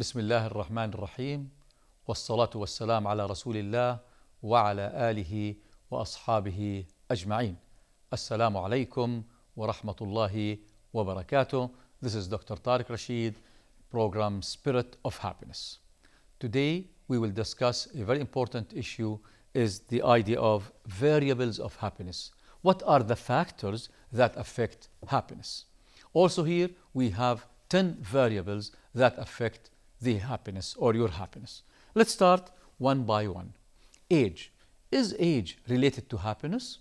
بسم الله الرحمن الرحيم والصلاة والسلام على رسول الله وعلى آله وأصحابه أجمعين. Assalamu alaikum wa rahmatullahi wa barakatuh. This is Dr. Tareq Rasheed, program Spirit of Happiness. Today we will discuss a very important issue, is the idea of variables of happiness. What are the factors that affect happiness? Also here we have 10 variables that affect the happiness or your happiness. Let's start one by one. Age. Is age related to happiness?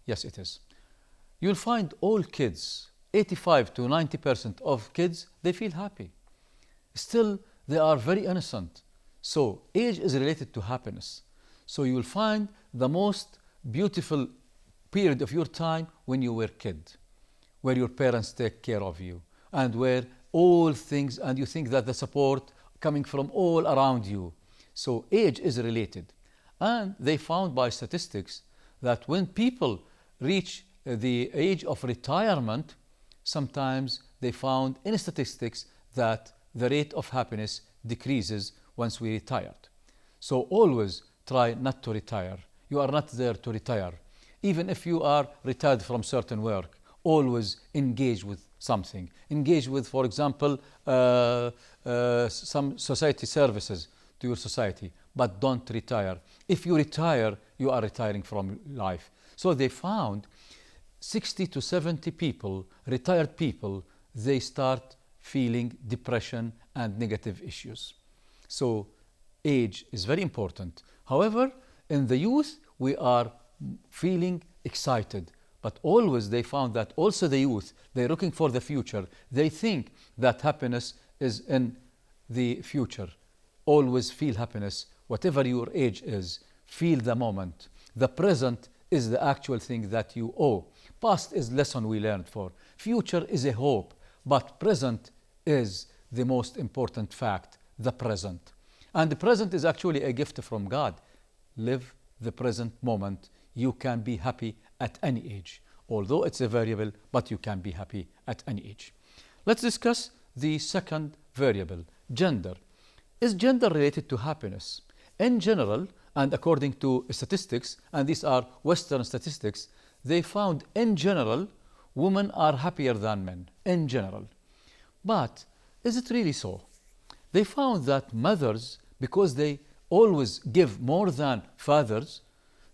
Yes, it is. You'll find all kids, 85 to 90% of kids, they feel happy. Still, they are very innocent. So, age is related to happiness. So, you will find the most beautiful period of your time when you were a kid, where your parents take care of you, and where all things, and you think that the support coming from all around you. So, age is related. And they found by statistics that when people reach the age of retirement, sometimes they found in statistics that the rate of happiness decreases once we retired. So always try not to retire. You are not there to retire. Even if you are retired from certain work, always engage with something. Engage with, for example, some society services to your society, but don't retire. If you retire, you are retiring from life. So they found 60 to 70 people, retired people, they start feeling depression and negative issues. So age is very important. However, in the youth, we are feeling excited. But always they found that also the youth, they're looking for the future. They think that happiness is in the future. Always feel happiness, whatever your age is. Feel the moment. The present is the actual thing that you owe. Past is lesson we learned for. Future is a hope. But present is the most important fact, the present. And the present is actually a gift from God. Live the present moment. You can be happy at any age. Although it's a variable, but you can be happy at any age. Let's discuss the second variable, gender. Is gender related to happiness? In general, and according to statistics, and these are Western statistics, they found in general, women are happier than men, in general. But is it really so? They found that mothers, because they always give more than fathers,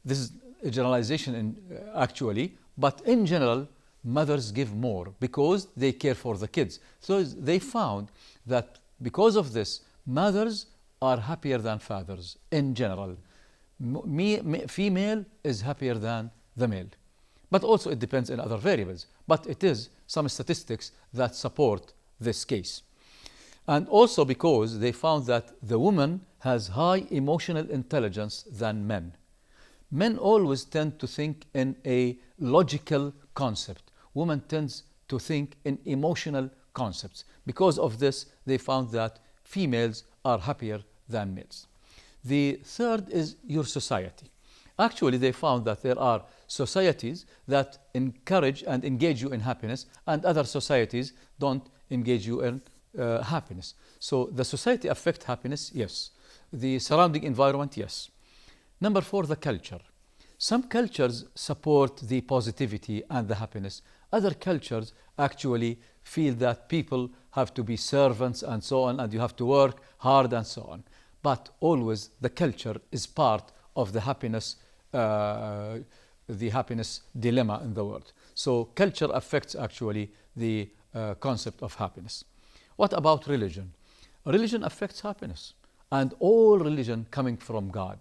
this is a generalization actually, but in general, mothers give more because they care for the kids. So they found that because of this, mothers are happier than fathers in general. Female is happier than the male. But also it depends on other variables. But it is some statistics that support this case. And also because they found that the woman has high emotional intelligence than men. Men always tend to think in a logical concept. Women tend to think in emotional concepts. Because of this, they found that females are happier than males. The third is your society. Actually, they found that there are societies that encourage and engage you in happiness, and other societies don't engage you in happiness. So the society affects happiness, yes. The surrounding environment, yes. Number 4, the culture. Some cultures support the positivity and the happiness. Other cultures actually feel that people have to be servants and so on, and you have to work hard and so on. But always the culture is part of the happiness dilemma in the world. So culture affects actually the concept of happiness. What about religion? Religion affects happiness, and all religion coming from God.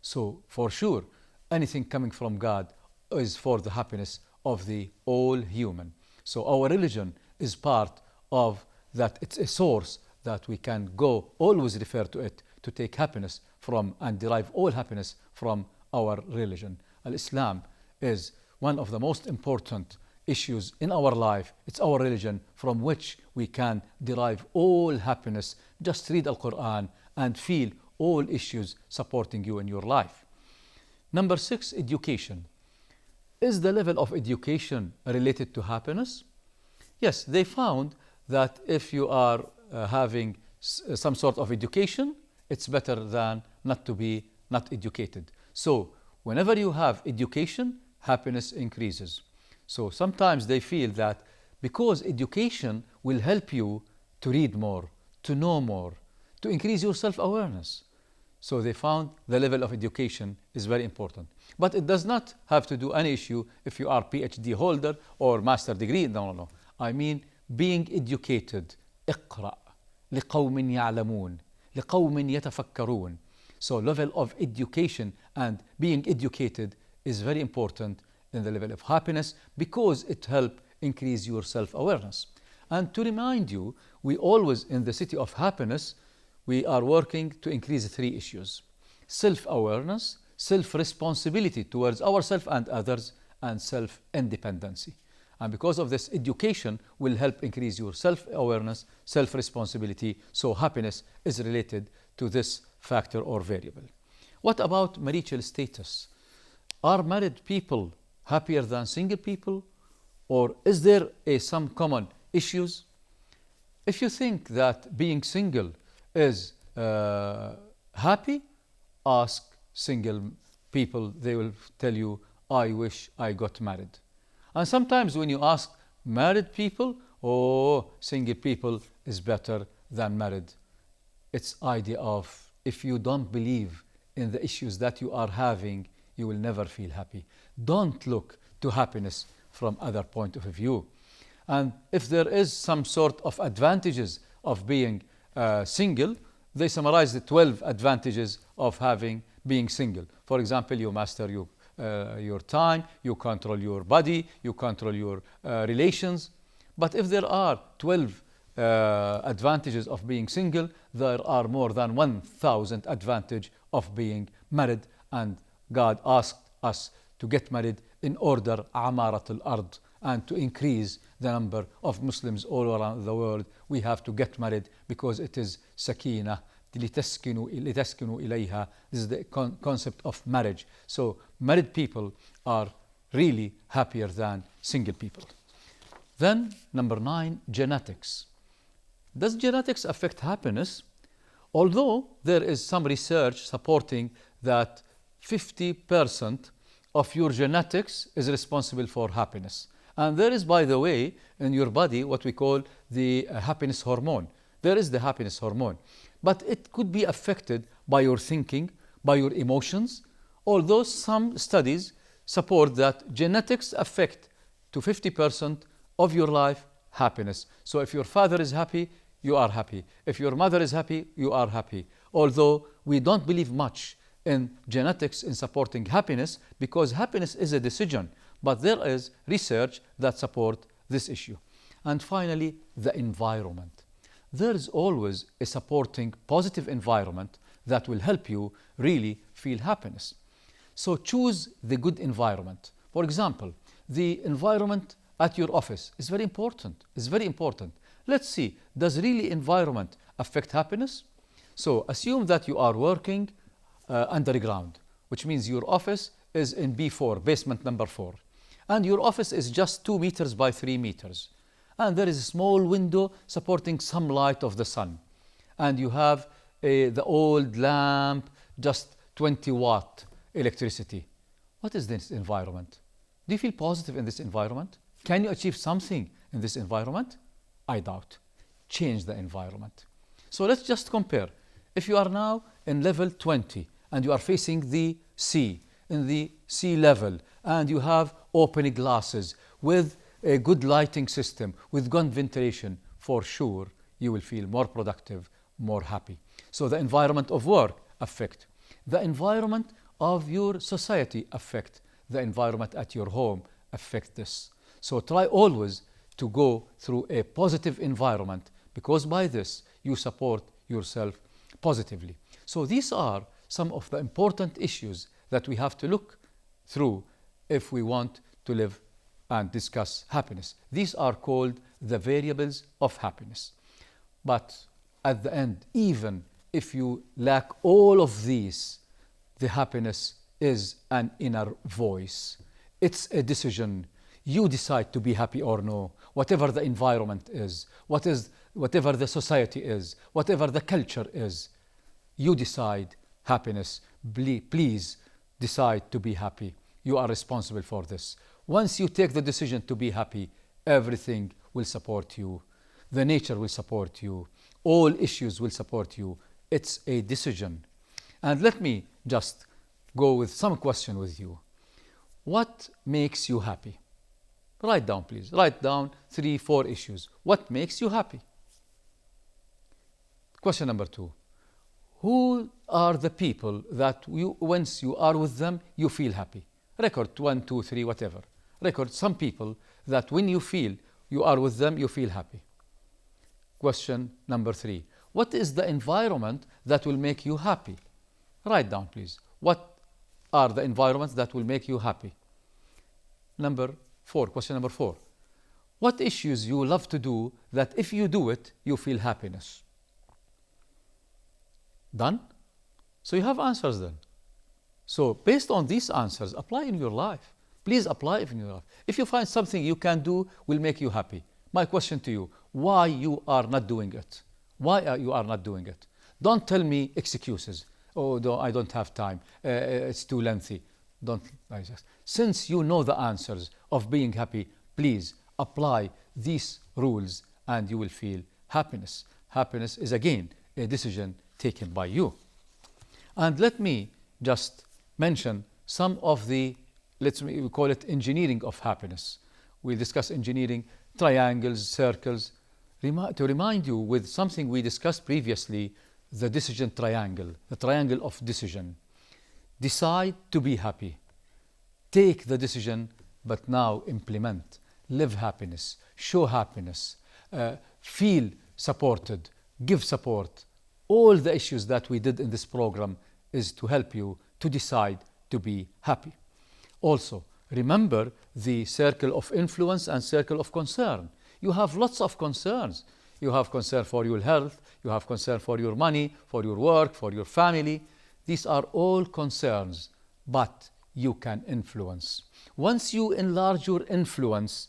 So for sure, anything coming from God is for the happiness of the all human. So our religion is part of that. It's a source that we can go, always refer to it, to take happiness from and derive all happiness from our religion. Islam is one of the most important issues in our life. It's our religion from which we can derive all happiness. Just read Al-Quran and feel all issues supporting you in your life. Number 6, education. Is the level of education related to happiness? Yes, they found that if you are having some sort of education, it's better than not to be not educated. So whenever you have education, happiness increases. So sometimes they feel that because education will help you to read more, to know more, to increase your self-awareness. So they found the level of education is very important. But it does not have to do any issue if you are PhD holder or master degree. No, no, no. I mean being educated. اقرأ لقوم يعلمون لقوم يتفكرون. So level of education and being educated is very important in the level of happiness because it helps increase your self-awareness. And to remind you, we always in the city of happiness, we are working to increase 3 issues: self-awareness, self-responsibility towards ourselves and others, and self-independency. And because of this, education will help increase your self-awareness, self-responsibility, so happiness is related to this factor or variable. What about marital status? Are married people happier than single people? Or is there some common issues? If you think that being single is happy, ask single people. They will tell you, I wish I got married. And sometimes when you ask married people, oh, single people is better than married. It's idea of if you don't believe in the issues that you are having, you will never feel happy. Don't look to happiness from other point of view. And if there is some sort of advantages of being single, they summarize the 12 advantages of being single. For example, you master your time, you control your body, you control your relations. But if there are 12 advantages of being single, there are more than 1,000 advantages of being married. And God asked us to get married in order عمارة الأرض, and to increase the number of Muslims all around the world. We have to get married because it is sakina, لتسكنوا إليها. This is the concept of marriage. So married people are really happier than single people. Then number 9, genetics. Does genetics affect happiness? Although there is some research supporting that 50% of your genetics is responsible for happiness. And there is, by the way, in your body what we call the happiness hormone. There is the happiness hormone. But it could be affected by your thinking, by your emotions, although some studies support that genetics affect to 50% of your life happiness. So if your father is happy, you are happy. If your mother is happy, you are happy. Although we don't believe much in genetics in supporting happiness because happiness is a decision, but there is research that support this issue. And finally, the environment. There is always a supporting positive environment that will help you really feel happiness. So choose the good environment. For example, the environment at your office is very important. It's very important. Let's see, does really environment affect happiness? So assume that you are working underground, which means your office is in B4, basement number 4. And your office is just 2 meters by 3 meters. And there is a small window supporting some light of the sun. And you have the old lamp, just 20 watt electricity. What is this environment? Do you feel positive in this environment? Can you achieve something in this environment? I doubt. Change the environment. So let's just compare. If you are now in level 20 and you are facing the sea, in the sea level, and you have open glasses with a good lighting system, with good ventilation, for sure you will feel more productive, more happy. So the environment of work affect. The environment of your society affect. The environment at your home affect this. So try always to go through a positive environment because by this you support yourself positively. So these are some of the important issues that we have to look through if we want to live and discuss happiness. These are called the variables of happiness. But at the end, even if you lack all of these, the happiness is an inner voice. It's a decision. You decide to be happy or no, whatever the environment is, what is whatever the society is, whatever the culture is, you decide happiness. Please decide to be happy. You are responsible for this. Once you take the decision to be happy, everything will support you. The nature will support you. All issues will support you. It's a decision. And let me just go with some question with you. What makes you happy? Write down, please. Write down 3, 4 issues. What makes you happy? Question number 2. Who are the people that once you are with them, you feel happy? Record 1, 2, 3, whatever. Record some people that when you feel you are with them, you feel happy. Question number 3. What is the environment that will make you happy? Write down, please. What are the environments that will make you happy? Number 4. Question number 4. What issues you love to do that if you do it, you feel happiness? Done? So you have answers then. So based on these answers, apply in your life. Please apply it in your life. If you find something you can do will make you happy, my question to you, why you are not doing it? Why you are not doing it? Don't tell me excuses. Oh, no, I don't have time. It's too lengthy. Don't. Since you know the answers of being happy, please apply these rules and you will feel happiness. Happiness is again a decision taken by you. And let me just mention some of the, we call it engineering of happiness. We discuss engineering, triangles, circles. To remind you with something we discussed previously, the decision triangle, the triangle of decision. Decide to be happy. Take the decision, but now implement. Live happiness. Show happiness. Feel supported. Give support. All the issues that we did in this program is to help you to decide to be happy. Also, remember the circle of influence and circle of concern. You have lots of concerns. You have concern for your health, you have concern for your money, for your work, for your family. These are all concerns, but you can influence. Once you enlarge your influence,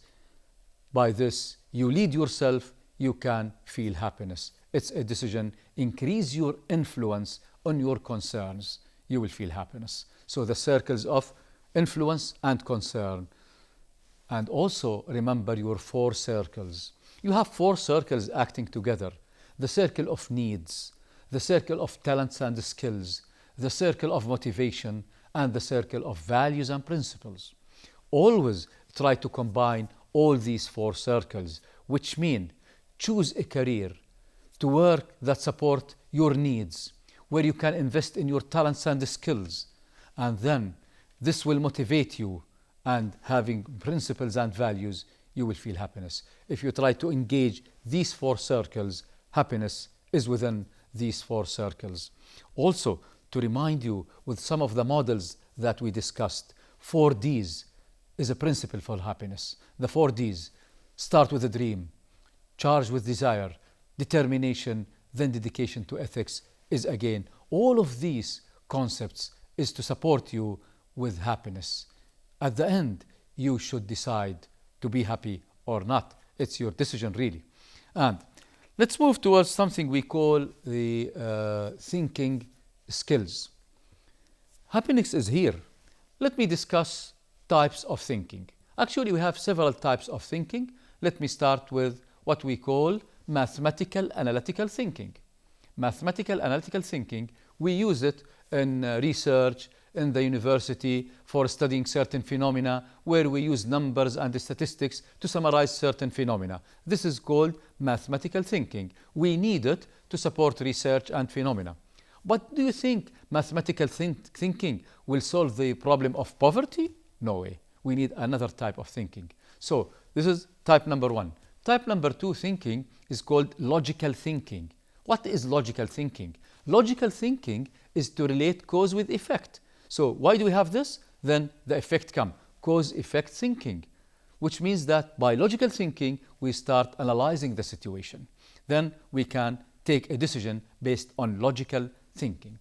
by this you lead yourself, you can feel happiness. It's a decision. Increase your influence on your concerns, you will feel happiness. So the circles of influence and concern. And also remember your 4 circles. You have 4 circles acting together. The circle of needs, the circle of talents and skills, the circle of motivation, and the circle of values and principles. Always try to combine all these 4 circles, which mean choose a career to work that support your needs, where you can invest in your talents and skills. And then this will motivate you, and having principles and values, you will feel happiness. If you try to engage these 4 circles, happiness is within these 4 circles. Also, to remind you with some of the models that we discussed, 4 Ds is a principle for happiness. The 4 Ds start with a dream, charge with desire, determination, then dedication to ethics is again, all of these concepts is to support you with happiness. At the end, you should decide to be happy or not. It's your decision, really. And let's move towards something we call the thinking skills. Happiness is here. Let me discuss types of thinking. Actually, we have several types of thinking. Let me start with what we call mathematical analytical thinking. Mathematical analytical thinking, we use it in research, in the university for studying certain phenomena, where we use numbers and statistics to summarize certain phenomena. This is called mathematical thinking. We need it to support research and phenomena. But do you think mathematical thinking will solve the problem of poverty? No way. We need another type of thinking. So this is type number 1. Type number 2 thinking is called logical thinking. What is logical thinking? Logical thinking is to relate cause with effect. So why do we have this? Then the effect comes. Cause-effect thinking, which means that by logical thinking, we start analyzing the situation. Then we can take a decision based on logical thinking.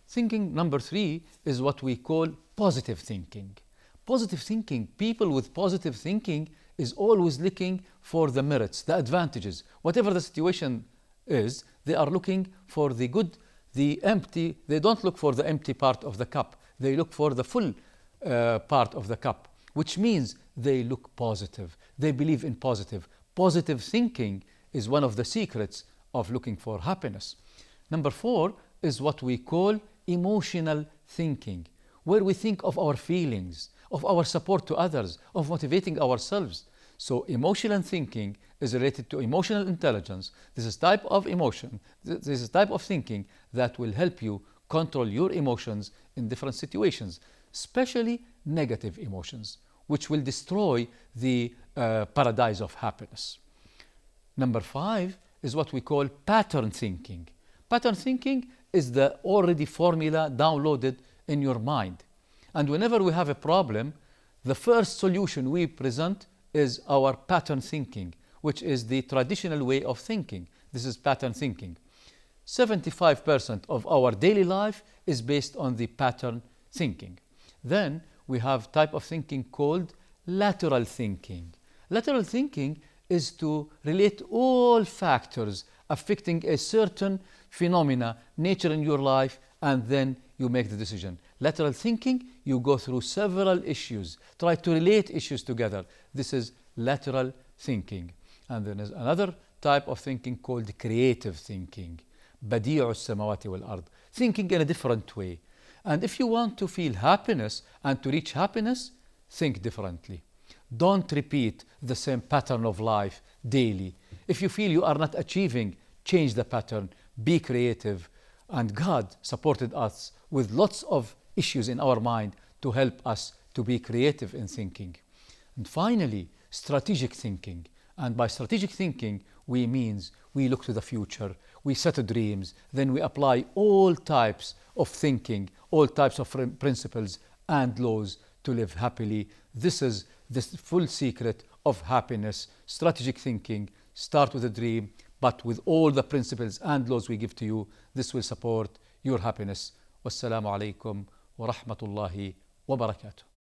Thinking number 3 is what we call positive thinking. Positive thinking, people with positive thinking is always looking for the merits, the advantages. Whatever the situation is, they are looking for the good, the empty. They don't look for the empty part of the cup. They look for the full part of the cup, which means they look positive. They believe in positive. Positive thinking is one of the secrets of looking for happiness. Number 4 is what we call emotional thinking, where we think of our feelings, of our support to others, of motivating ourselves. So emotional thinking is related to emotional intelligence. This is type of emotion, this is type of thinking that will help you control your emotions in different situations, especially negative emotions, which will destroy the paradise of happiness. Number 5 is what we call pattern thinking. Pattern thinking is the already formula downloaded in your mind. And whenever we have a problem, the first solution we present is our pattern thinking, which is the traditional way of thinking. This is pattern thinking. 75% of our daily life is based on the pattern thinking. Then we have type of thinking called lateral thinking. Lateral thinking is to relate all factors affecting a certain phenomena, nature in your life, and then you make the decision. Lateral thinking, you go through several issues, try to relate issues together. This is lateral thinking. And then there's another type of thinking called creative thinking. بديع السماوات والأرض. Thinking in a different way. And if you want to feel happiness and to reach happiness, think differently. Don't repeat the same pattern of life daily. If you feel you are not achieving, change the pattern, be creative. And God supported us with lots of issues in our mind to help us to be creative in thinking. And finally, strategic thinking. And by strategic thinking, we means we look to the future, we set dreams, then we apply all types of thinking, all types of principles and laws to live happily. This is the full secret of happiness. Strategic thinking, start with a dream, but with all the principles and laws we give to you, this will support your happiness. Wassalamu alaikum wa rahmatullahi wa barakatuh.